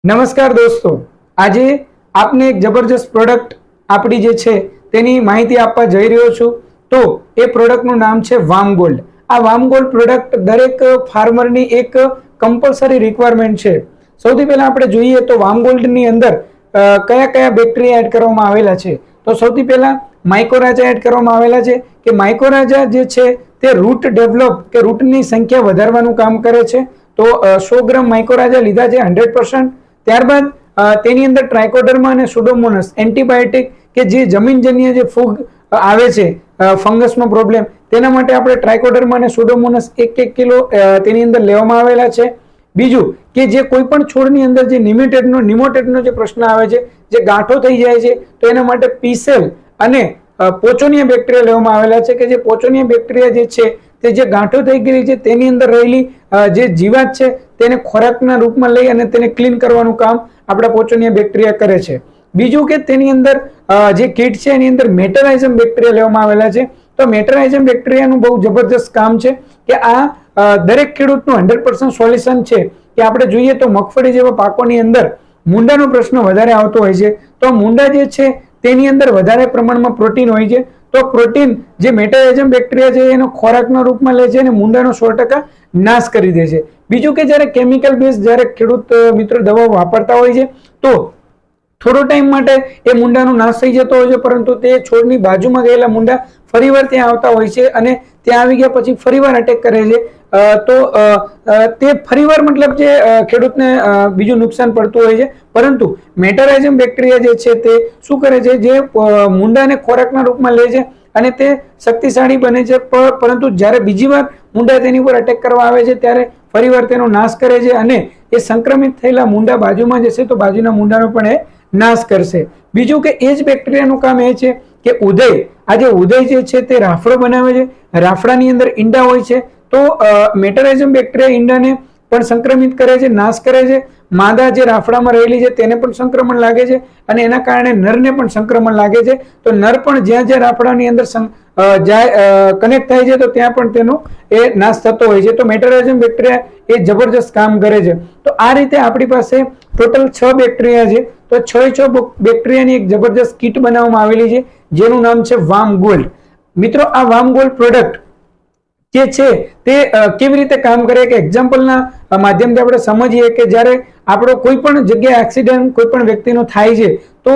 નમસ્કાર દોસ્તો, આજે આપને એક જબરજસ્ત પ્રોડક્ટ આપણી જે છે તેની માહિતી આપવા જઈ રહ્યો છું. તો એ પ્રોડક્ટનું નામ છે વામ ગોલ્ડ. આ વામ ગોલ્ડ પ્રોડક્ટ દરેક ફાર્મરની એક કમ્પલસરી રિક્વાયરમેન્ટ છે. સૌથી પહેલા આપણે જોઈએ તો વામ ગોલ્ડની અંદર કયા કયા બેક્ટેરિયા એડ કરવામાં આવેલા છે. તો સૌથી પહેલા માઇકોરાજા એડ કરવામાં આવેલા છે કે માઇકોરાજા જે છે તે રૂટ ડેવલપ કે રૂટની સંખ્યા વધારવાનું કામ કરે છે. તો 100 ગ્રામ માઇકોરાજા લીધા છે 100%. ત્યારબાદ તેની અંદર ટ્રાઇકોડર્મા અને સુડોમોનસ એન્ટીબાયોટિક કે જે જમીનજન્ય જે ફૂગ આવે છે ફંગસનો પ્રોબ્લેમ તેના માટે આપણે ટ્રાઇકોડર્મા અને સુડોમોનસ 1 કિલો તેની અંદર લેવામાં આવેલા છે. બીજું કે જે કોઈ પણ છોડની અંદર જે નિમોટેડનો જે પ્રશ્ન આવે છે, જે ગાંઠો થઈ જાય છે, તો એના માટે પીસેલ અને પોચોનિયા બેક્ટેરિયા લેવામાં આવેલા છે કે જે પોચોનિયા બેક્ટેરિયા જે છે તે જે ગાંઠો થઈ ગયેલી છે તેની અંદર રહેલી જે જીવાત છે તેને ખોરાકના રૂપમાં લઈ અને તેને ક્લીન કરવાનું કામ આપણા પોચોનિયા બેક્ટેરિયા કરે છે. બીજું કે તેની અંદર જે કીટ છે એની અંદર મેટરાઇઝમ બેક્ટેરિયા લેવામાં આવેલા છે. તો મેટરાઇઝમ બેક્ટેરિયાનું બહુ જબરજસ્ત કામ છે કે આ દરેક ખેડૂતનું 100% સોલ્યુશન છે. કે આપણે જોઈએ તો મગફળી જેવા પાકોની અંદર મૂંડાનો પ્રશ્ન વધારે આવતો હોય છે. તો મૂંડા જે છે તેની અંદર વધારે પ્રમાણમાં પ્રોટીન હોય છે. તો પ્રોટીન જે મેટારાઇઝમ બેક્ટેરિયા છે એનો ખોરાકના રૂપમાં લે છે અને મૂંડાનો 100% નાશ કરી દે છે. બીજું કે જ્યારે કેમિકલ બેઝ જ્યારે ખેડૂત મિત્રો દવાઓ વાપરતા હોય છે તો થોડો ટાઈમ માટે એ મૂંડાનો નાશ થઈ જતો હોય છે, પરંતુ તે છોડની બાજુમાં ગયેલા મૂંડા ફરીવાર ત્યાં આવતા હોય છે અને ત્યાં આવી ગયા પછી ફરીવાર અટેક કરે છે. તો તે ફરીવાર મતલબ જે ખેડૂતને બીજું નુકસાન પડતું હોય છે. પરંતુ મેટારાઇઝમ બેક્ટેરિયા જે છે તે શું કરે છે, જે મૂંડાને ખોરાકના રૂપમાં લે છે અને તે શક્તિશાળી બને છે. પરંતુ જ્યારે બીજી વાર મૂંડા તેની ઉપર અટેક કરવા આવે છે ત્યારે ફરીવાર તેનો નાશ કરે છે અને એ સંક્રમિત થયેલા મૂંડા બાજુમાં જશે તો બાજુના મૂંડાનો પણ એ નાશ કરશે. બીજું કે એ જ બેક્ટેરિયાનું કામ એ છે કે ઉદય, આ જે ઉદય જે છે તે રાફડો બનાવે છે. રાફડાની અંદર ઈંડા હોય છે. તો મેટારાઇઝમ બેક્ટેરિયા ઈંડાને પણ સંક્રમિત કરે છે, નાશ કરે છે. માદા જે રાફડામાં રહેલી છે તેને પણ સંક્રમણ લાગે છે અને એના કારણે નરને પણ સંક્રમણ લાગે છે. તો નર પણ જ્યાં જ્યાં રાફડાની અંદર કનેક્ટ થાય છે તો ત્યાં પણ તેનો એ નાશ થતો હોય છે. તો મેટારાઇઝમ બેક્ટેરિયા એ જબરજસ્ત કામ કરે છે. તો આ રીતે આપણી પાસે ટોટલ 6 બેક્ટેરિયા છે. તો 6 બેક્ટેરિયાની એક જબરજસ્ત કીટ બનાવવામાં આવેલી છે જેનું નામ છે વામ ગોલ્ડ. મિત્રો, આ વામ ગોલ્ડ પ્રોડક્ટ જે છે તે કેવી રીતે કામ કરે કે એક્ઝામ્પલના માધ્યમથી આપણે સમજીએ કે જ્યારે આપણો કોઈ પણ જગ્યાએ એક્સિડન્ટ કોઈ પણ વ્યક્તિનો થાય છે તો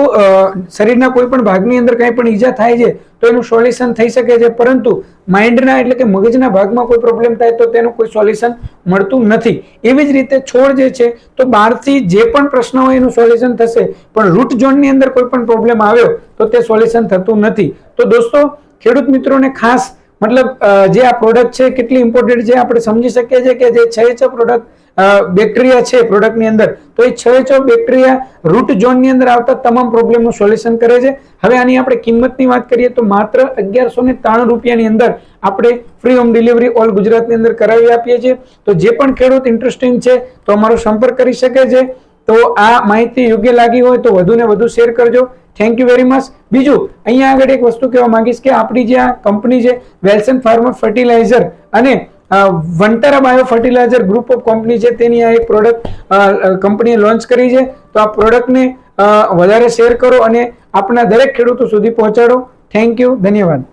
શરીરના કોઈ પણ ભાગની અંદર કંઈ પણ ઈજા થાય છે તો એનું સોલ્યુશન થઈ શકે છે, પરંતુ માઇન્ડના એટલે કે મગજના ભાગમાં કોઈ પ્રોબ્લેમ થાય તો તેનું કોઈ સોલ્યુશન મળતું નથી. એવી જ રીતે છોડ જે છે તો બહારથી જે પણ પ્રશ્ન હોય એનું સોલ્યુશન થશે, પણ રૂટ ઝોનની અંદર કોઈ પણ પ્રોબ્લેમ આવ્યો તો તે સોલ્યુશન થતું નથી. તો દોસ્તો, ખેડૂત મિત્રોને ખાસ મતલબ જે આ પ્રોડક્ટ છે કેટલી ઇમ્પોર્ટન્ટ છે આપણે સમજી શકીએ છીએ કે જે 6 પ્રોડક્ટ બેક્ટેરિયા છે પ્રોડક્ટની અંદર, તો એ 6 બેક્ટેરિયા રૂટ ઝોનની અંદર આવતા તમામ પ્રોબ્લેમનું સોલ્યુશન કરે છે. હવે આની આપણે કિંમતની વાત કરીએ તો માત્ર 1193 રૂપિયાની અંદર આપણે ફ્રી હોમ ડિલિવરી ઓલ ગુજરાતની અંદર કરાવી આપીએ છીએ. તો જે પણ ખેડૂત ઇન્ટરેસ્ટિંગ છે તો અમારો સંપર્ક કરી શકે છે. તો આ માહિતી યોગ્ય લાગી હોય તો વધુ ને વધુ શેર કરજો. Thank you very much. બીજું અહીંયા આગળ એક વસ્તુ કહેવા માંગીશ કે આપણી જે આ કંપની છે વેલ્સન ફાર્મર ફર્ટિલાઇઝર અને Vantara bio fertiliser group of company છે તેની આ એક પ્રોડક્ટ કંપનીએ લોન્ચ કરી છે. તો આ પ્રોડક્ટને વધારે શેર કરો અને આપણા દરેક ખેડૂતો સુધી પહોંચાડો. થેન્ક યુ, ધન્યવાદ.